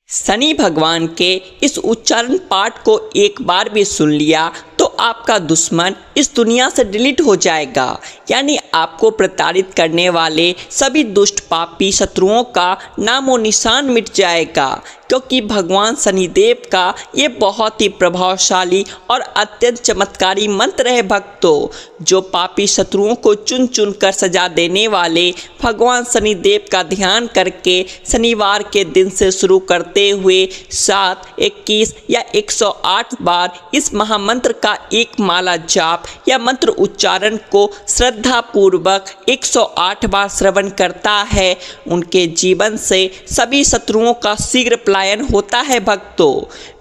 शनि भगवान के इस उच्चारण पाठ को एक बार भी सुन लिया तो आपका दुश्मन इस दुनिया से डिलीट हो जाएगा। यानी आपको प्रताड़ित करने वाले सभी दुष्ट पापी शत्रुओं का नामो निशान मिट जाएगा, क्योंकि भगवान शनिदेव का ये बहुत ही प्रभावशाली और अत्यंत चमत्कारी मंत्र है भक्तों, जो पापी शत्रुओं को चुन चुन कर सजा देने वाले भगवान शनिदेव का ध्यान करके शनिवार के दिन से शुरू करते हुए 7, 21 या 108 बार इस महामंत्र का एक माला जाप या मंत्र उच्चारण को श्रद्धा पूर्वक 108 बार श्रवण करता है, उनके जीवन से सभी शत्रुओं का शीघ्र पलायन होता है भक्तों।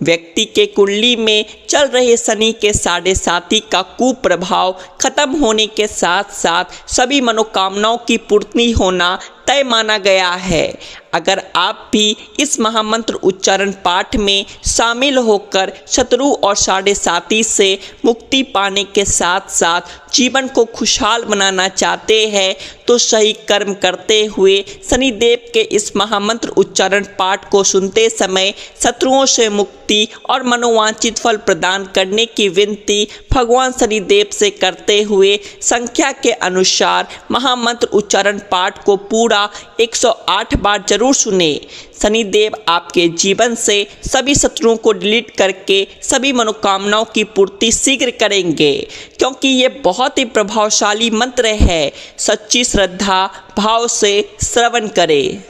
व्यक्ति के कुंडली में चल रहे शनि के 7.5 का कुप्रभाव खत्म होने के साथ साथ सभी मनोकामनाओं की पूर्ति होना तय माना गया है। अगर आप भी इस महामंत्र उच्चारण पाठ में शामिल होकर शत्रु और 7.5 से मुक्ति पाने के साथ साथ जीवन को खुशहाल बनाना चाहते हैं तो सही कर्म करते हुए शनिदेव के इस महामंत्र उच्चारण पाठ को सुनते समय शत्रुओं से मुक्ति और मनोवांछित फल प्रदान करने की विनती भगवान शनिदेव से करते हुए संख्या के अनुसार महामंत्र उच्चारण पाठ को पूरा 108 बार जरूर सुने। शनिदेव आपके जीवन से सभी शत्रुओं को डिलीट करके सभी मनोकामनाओं की पूर्ति शीघ्र करेंगे, क्योंकि ये बहुत ही प्रभावशाली मंत्र है। सच्ची श्रद्धा भाव से श्रवण करें।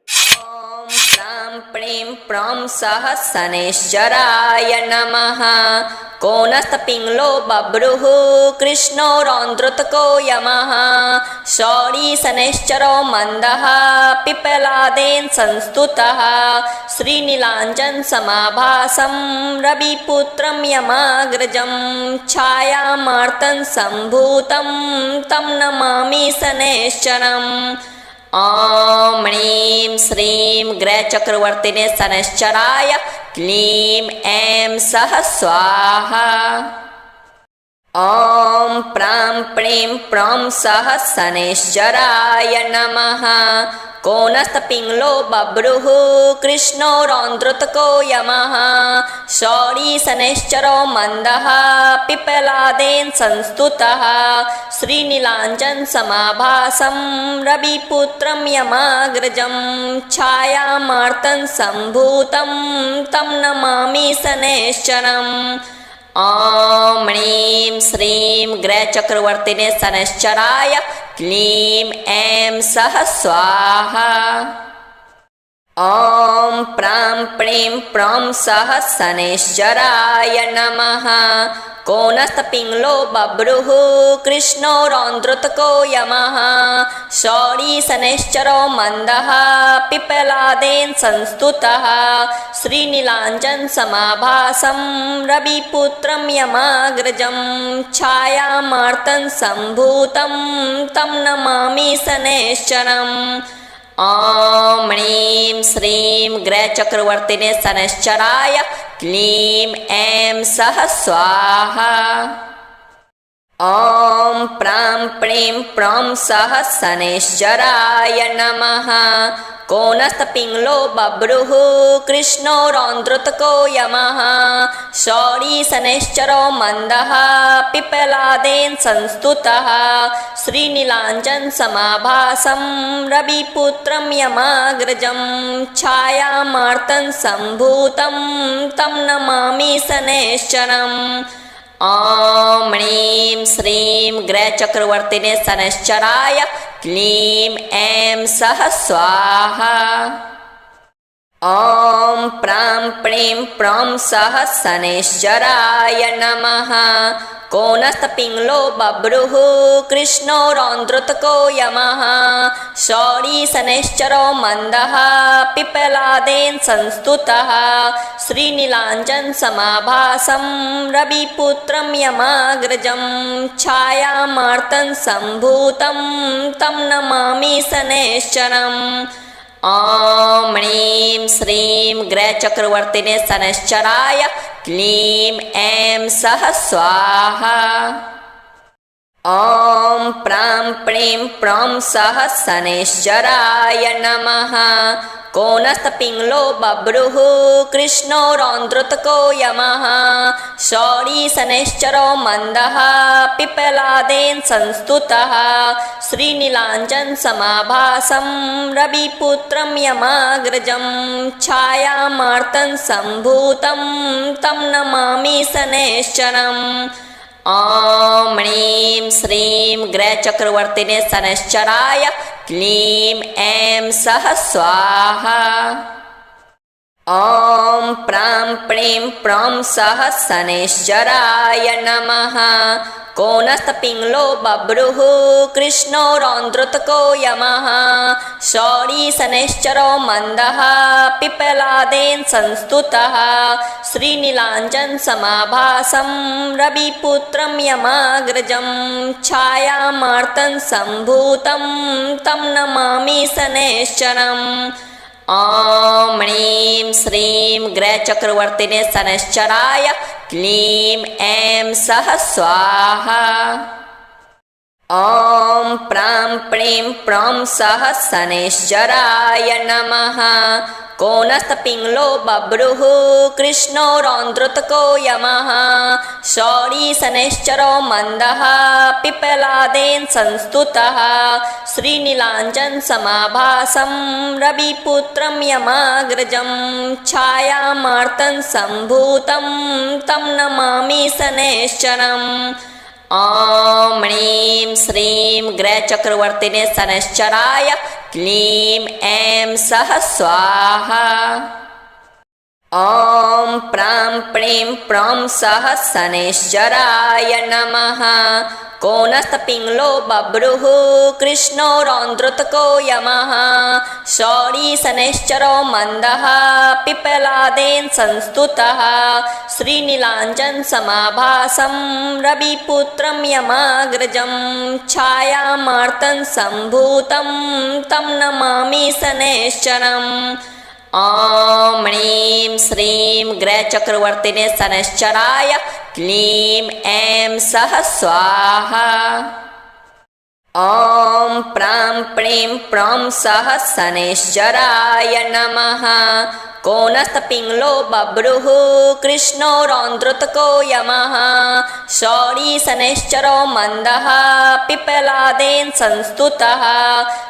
ॐ प्रां प्रीं प्रौं सः शनैश्चराय नमः। कोनस्तपिङ्गलो बभ्रुः कृष्णो रौद्रोत्को यमः। शौरी शनैश्चरो मन्दः पिप्पलादेन संस्तुतः। श्रीनीलाञ्जन समाभासं रविपुत्रं यमाग्रजं। छायामार्तं सम्भूतं तं नमामि शनैश्चरम्। ॐ ह्रीं श्रीं ग्रहचक्रवर्तिने शनैश्चराय क्लीं ऐं सः स्वाहा। ॐ प्रां प्रीं प्रौं सः शनैश्चराय नमः। कोनस्तपिङ्गलो बभ्रुः कृष्णो रौद्रोत्को यमः। शौरी शनैश्चरो मन्दः पिप्पलादेन संस्तुतः। श्रीनीलाञ्जन समाभासं रविपुत्रं यमाग्रजं। छायामार्तं सम्भूतं तं नमामि शनैश्चरम्। ॐ ह्रीं श्रीं ग्रहचक्रवर्तिने शनैश्चराय क्लीं ऐं सः स्वाहा। ॐ प्रां प्रीं प्रौं सः शनैश्चराय नमः। कोनस्तपिङ्गलो बभ्रुः कृष्णो रौद्रोत्को यमः। शौरी शनैश्चरो मन्दः पिप्पलादेन संस्तुतः। श्रीनीलाञ्जन समाभासं रविपुत्रं यमाग्रजं। छायामार्तं सम्भूतं तं नमामि शनैश्चरम्। ॐ ह्रीं श्रीं ग्रहचक्रवर्तिने शनैश्चराय क्लीं ऐं सः स्वाहा। ॐ प्रां प्रीं प्रौं सः शनैश्चराय नमः। कोनस्तपिङ्गलो बभ्रुः कृष्णो रौद्रोत्को यमः। शौरी शनैश्चरो मन्दः पिप्पलादेन संस्तुतः। श्रीनीलाञ्जन समाभासं रविपुत्रं यमाग्रजं। छायामार्तं सम्भूतं तं नमामि शनैश्चरम्। ॐ ह्रीं श्रीं ग्रहचक्रवर्तिने शनैश्चराय क्लीं ऐं सः स्वाहा। ॐ प्रां प्रीं प्रौं सः शनैश्चराय नमः। कोनस्तपिङ्गलो बभ्रुः कृष्णो रौद्रोत्को यमः। शौरी शनैश्चरो मन्दः पिप्पलादेन संस्तुतः। श्रीनीलाञ्जन समाभासं रविपुत्रं यमाग्रजं। छायामार्तं सम्भूतं तं नमामि शनैश्चरम्। ॐ ह्रीं श्रीं ग्रहचक्रवर्तिने शनैश्चराय क्लीं ऐं सः स्वाहा। ॐ प्रां प्रीं प्रौं सः शनैश्चराय नमः कोनस्तपिङ्गलो बभ्रुः कृष्णो रौद्रोत्को यमः शौरी शनैश्चरो मन्दः पिप्पलादेन संस्तुतः श्रीनीलाञ्जन समाभासं रविपुत्रं यमाग्रजं छायामार्तं सम्भूतं तं नमामि शनैश्चरम् ॐ ह्रीं श्रीं ग्रहचक्रवर्तिने शनैश्चराय क्लीं ऐं सः स्वाहा। ॐ प्रां प्रीं प्रौं सः शनैश्चराय नमः कोनस्तपिङ्गलो बभ्रुः कृष्णो रौद्रोत्को यमः शौरी शनैश्चरो मन्दः पिप्पलादेन संस्तुतः श्रीनीलाञ्जन समाभासं रविपुत्रं यमाग्रजं छायामार्तं सम्भूतं तं नमामि शनैश्चरम् ॐ ह्रीं श्रीं ग्रहचक्रवर्तिने शनैश्चराय क्लीं ऐं सः स्वाहा। ॐ प्रां प्रीं प्रौं सः शनैश्चराय नमः कोनस्तपिङ्गलो बभ्रुः कृष्णो रौद्रोत्को यमः शौरी शनैश्चरो मन्दः पिप्पलादेन संस्तुतः श्रीनीलाञ्जन समाभासं रविपुत्रं यमाग्रजं छायामार्तं सम्भूतं तं नमामि शनैश्चरम् ॐ ह्रीं श्रीं ग्रहचक्रवर्तिने शनैश्चराय क्लीं ऐं सः स्वाहा। ॐ प्रां प्रीं प्रौं सः शनैश्चराय नमः कोनस्तपिङ्गलो बभ्रुः कृष्णो रौद्रोत्को यमः शौरी शनैश्चरो मन्दः पिप्पलादेन संस्तुतः श्रीनीलाञ्जन समाभासं रविपुत्रं यमाग्रजं छायामार्तं सम्भूतं तं नमामि शनैश्चरम् ॐ ह्रीं श्रीं ग्रहचक्रवर्तिने शनैश्चराय क्लीं ऐं सः स्वाहा। ॐ प्रां प्रीं प्रौं सः शनैश्चराय नमः कोनस्तपिङ्गलो बभ्रुः कृष्णो रौद्रोत्को यमः शौरी शनैश्चरो मन्दः पिप्पलादेन संस्तुतः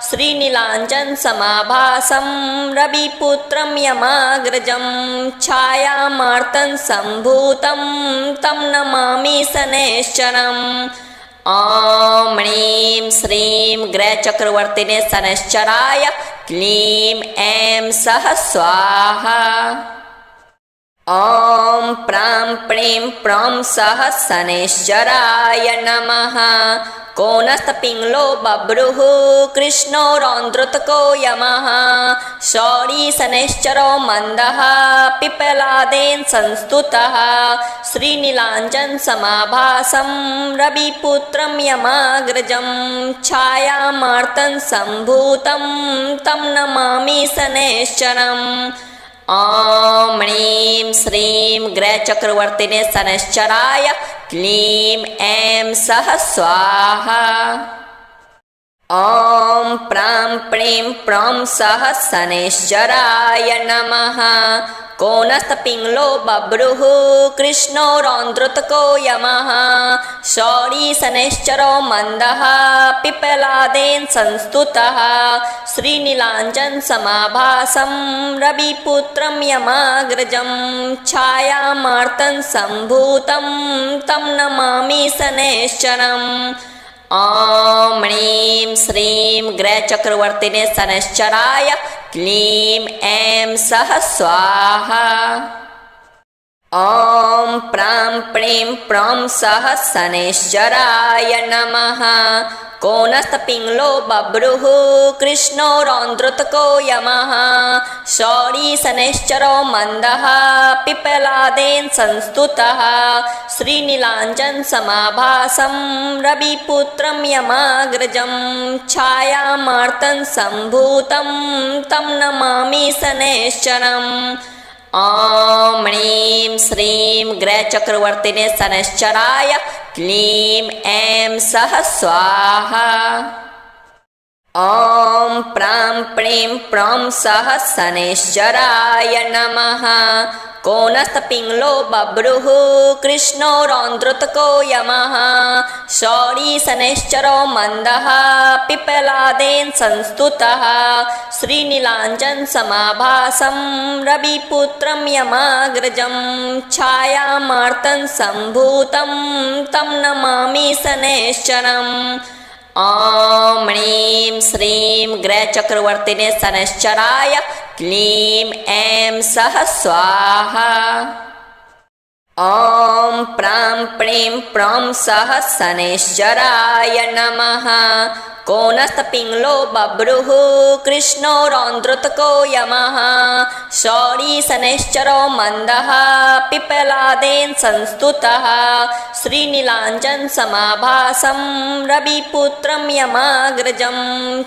श्रीनीलाञ्जन समाभासं रविपुत्रं यमाग्रजं छायामार्तं सम्भूतं तं नमामि शनैश्चरम् ॐ ह्रीं श्रीं ग्रहचक्रवर्तिने शनैश्चराय क्लीं ऐं सः स्वाहा। ॐ प्रां प्रीं प्रौं सः शनैश्चराय नमः कोनस्तपिङ्गलो बभ्रुः कृष्णो रौद्रोत्को यमः शौरी शनैश्चरो मन्दः पिप्पलादेन संस्तुतः श्रीनीलाञ्जन समाभासं रविपुत्रं यमाग्रजं छायामार्तं सम्भूतं तं नमामि शनैश्चरम् ॐ ह्रीं श्रीं ग्रहचक्रवर्तिने शनैश्चराय क्लीं ऐं सः स्वाहा। ॐ प्रां प्रीं प्रौं सः शनैश्चराय नमः कोनस्तपिङ्गलो बभ्रुः कृष्णो रौद्रोत्को यमः शौरी शनैश्चरो मन्दः पिप्पलादेन संस्तुतः श्रीनीलाञ्जन समाभासं रविपुत्रं यमाग्रजं छायामार्तं सम्भूतं तं नमामि शनैश्चरम् ॐ ह्रीं श्रीं ग्रहचक्रवर्तिने शनैश्चराय क्लीं ऐं सः स्वाहा। ॐ प्रां प्रीं प्रौं सः शनैश्चराय नमः कोनस्तपिङ्गलो बभ्रुः कृष्णो रौद्रोत्को यमः शौरी शनैश्चरो मन्दः पिप्पलादेन संस्तुतः श्रीनीलाञ्जन समाभासं रविपुत्रं यमाग्रजं छायामार्तं सम्भूतं तं नमामि शनैश्चरम् ॐ ह्रीं श्रीं ग्रहचक्रवर्तिने शनैश्चराय क्लीं ऐं सः स्वाहा। ॐ प्रां प्रीं प्रौं सः शनैश्चराय नमः। कोनस्तपिङ्गलो बभ्रुः कृष्णो रौद्रोत्को यमः। शौरी शनैश्चरो मन्दः पिप्पलादेन संस्तुतः। श्रीनीलाञ्जन समाभासं रविपुत्रं यमाग्रजं। छायामार्तं सम्भूतं तं नमामि शनैश्चरम्। ॐ ह्रीं श्रीं ग्रहचक्रवर्तिने शनैश्चराय क्लीं ऐं सः स्वाहा। ॐ प्रां प्रीं प्रौं सः शनैश्चराय नमः। कोनस्तपिङ्गलो बभ्रुः कृष्णो रौद्रोत्को यमः। शौरी शनैश्चरो मन्दः पिप्पलादेन संस्तुतः। श्रीनीलाञ्जन समाभासं रविपुत्रं यमाग्रजं।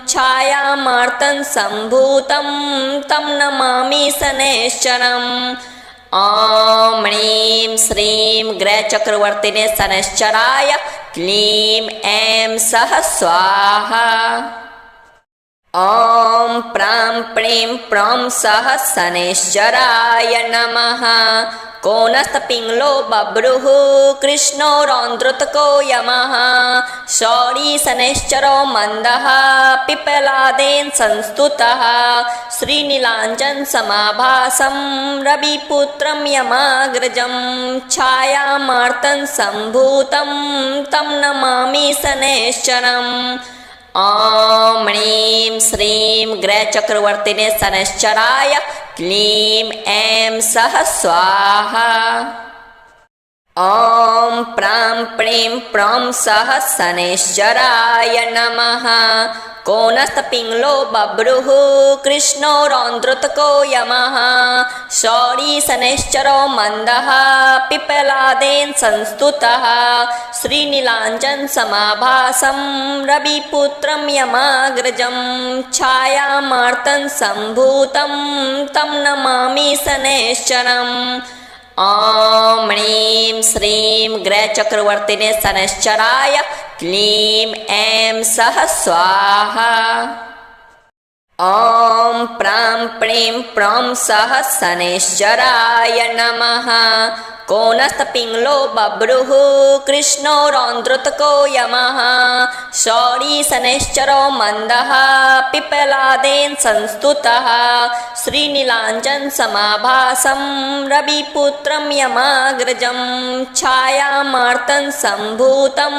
छायामार्तं सम्भूतं तं नमामि शनैश्चरम्। ॐ ह्रीं श्रीं ग्रहचक्रवर्तिने शनैश्चराय क्लीं ऐं सः स्वाहा। ॐ प्रां प्रीं प्रौं सः शनैश्चराय नमः। कोनस्तपिङ्गलो बभ्रुः कृष्णो रौद्रोत्को यमः। शौरी शनैश्चरो मन्दः पिप्पलादेन संस्तुतः। श्रीनीलाञ्जन समाभासं रविपुत्रं यमाग्रजं। छायामार्तं सम्भूतं तं नमामि शनैश्चरम्। ॐ ह्रीं श्रीं ग्रहचक्रवर्तिने शनैश्चराय क्लीं ऐं सः स्वाहा। ॐ प्रां प्रीं प्रौं सः शनैश्चराय नमः। कोनस्तपिङ्गलो बभ्रुः कृष्णो रौद्रोत्को यमः। शौरी शनैश्चरो मन्दः पिप्पलादेन संस्तुतः। श्रीनीलाञ्जन समाभासं रविपुत्रं यमाग्रजं। छायामार्तं सम्भूतं तं नमामि शनैश्चरम्। ॐ ह्रीं श्रीं ग्रहचक्रवर्तिने शनैश्चराय क्लीं ऐं सः स्वाहा। ॐ प्रां प्रीं प्रौं सः शनैश्चराय नमः। कोनस्तपिङ्गलो बभ्रुः कृष्णो रौद्रोत्को यमः। शौरी शनैश्चरो मन्दः पिप्पलादेन संस्तुतः। श्रीनीलाञ्जन समाभासं रविपुत्रं यमाग्रजं। छायामार्तं सम्भूतं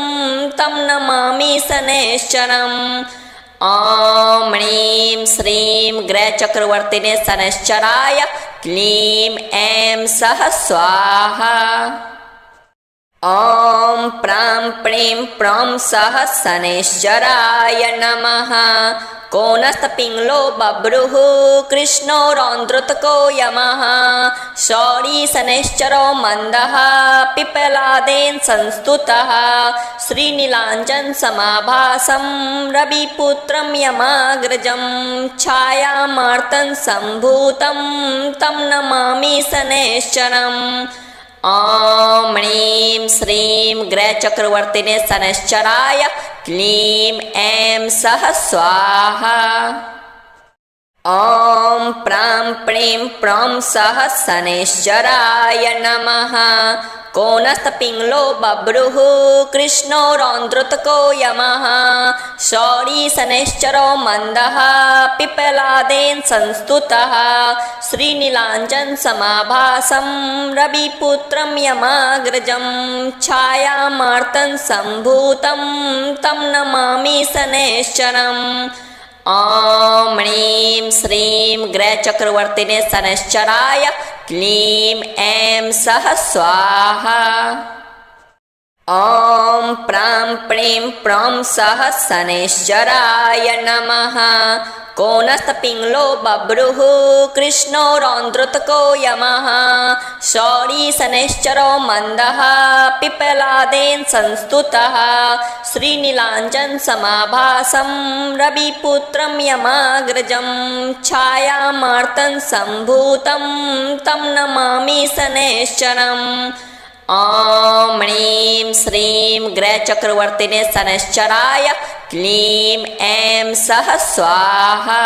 तं नमामि शनैश्चरम्। ॐ ह्रीं श्रीं ग्रहचक्रवर्तिने शनैश्चराय क्लीं ऐं सः स्वाहा। ॐ प्रां प्रीं प्रौं सः शनैश्चराय नमः। कोनस्तपिङ्गलो बभ्रुः कृष्णो रौद्रोत्को यमः। शौरी शनैश्चरो मन्दः पिप्पलादेन संस्तुतः। श्रीनीलाञ्जन समाभासं रविपुत्रं यमाग्रजं। छायामार्तं सम्भूतं तं नमामि शनैश्चरम्। ॐ ह्रीं श्रीं ग्रहचक्रवर्तिने शनैश्चराय क्लीं ऐं सः स्वाहा। ॐ प्रां प्रीं प्रौं सः शनैश्चराय नमः। कोनस्तपिङ्गलो बभ्रुः कृष्णो रौद्रोत्को यमः। शौरी शनैश्चरो मन्दः पिप्पलादेन संस्तुतः। श्रीनीलाञ्जन समाभासं रविपुत्रं यमाग्रजं। छायामार्तं सम्भूतं तं नमामि शनैश्चरम्। ॐ ह्रीं श्रीं ग्रहचक्रवर्तिने शनैश्चराय क्लीं ऐं सः स्वाहा। ॐ प्रां प्रीं प्रौं सः शनैश्चराय नमः कोनस्तपिङ्गलो बभ्रुः कृष्णो रौद्रोत्को यमः शौरी शनैश्चरो मन्दः पिप्पलादेन संस्तुतः श्रीनीलाञ्जन समाभासं रविपुत्रं यमाग्रजं छायामार्तं सम्भूतं तं नमामि शनैश्चरम् ॐ ह्रीं श्रीं ग्रहचक्रवर्तिने शनैश्चराय क्लीं ऐं सः स्वाहा।